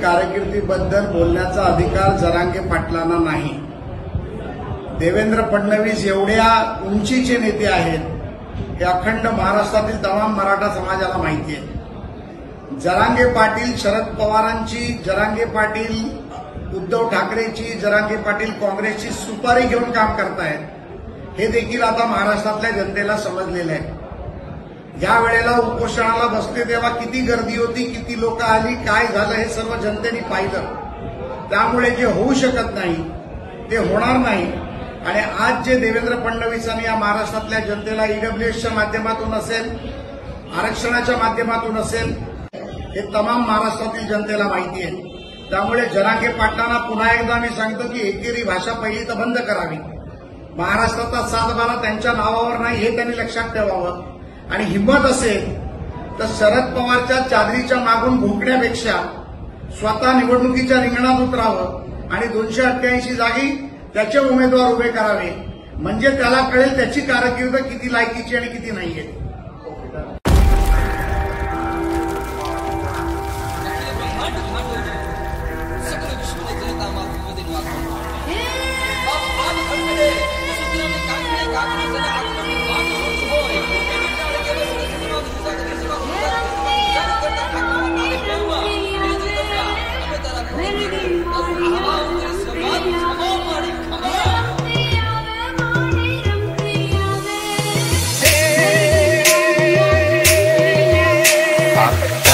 कारकिर्दीबद्दल बोलण्याचा अधिकार जरांगे पाटलांना नाही। देवेंद्र फडणवीस एवढ्या उंचीचे नेते आहेत हे अखंड महाराष्ट्रातील तमाम मराठा समाजाला माहिती आहे। जरांगे पाटील शरद पवारांची, जरांगे पाटील उद्धव ठाकरेची, जरांगे पाटील काँग्रेसची सुपारी घेऊन काम करतायत हे देखील आता महाराष्ट्रातल्या जनतेला समजलेलं आहे। या वेळेला उपोषणाला बसले तेव्हा किती गर्दी होती, किती लोक आली, काय झालं हे सर्व जनतेने पाहिलं। त्यामुळे जे होऊ शकत नाही ते होणार नाही। आणि आज जे देवेंद्र फडणवीसांनी या महाराष्ट्रातल्या जनतेला ईडब्ल्यूएसच्या माध्यमातून असेल, आरक्षणाच्या माध्यमातून असेल, हे तमाम महाराष्ट्रातील जनतेला माहिती आहे। त्यामुळे जरांगे पाटलांना पुन्हा एकदा मी सांगतो की एकेरी भाषा पहिली तर बंद करावी। महाराष्ट्राचा 7-12 त्यांच्या नावावर नाही हे त्यांनी लक्षात ठेवावं। आणि हिंमत असेल तर शरद पवारच्या चादरीच्या मागून भुंकण्यापेक्षा स्वतः निवडणुकीच्या रिंगणात उतरावं आणि 288 जागी त्याचे उमेदवार उभे करावे, म्हणजे त्याला कळेल त्याची कारकीर्द किती लायकीची आणि किती नाहीये। Fuck.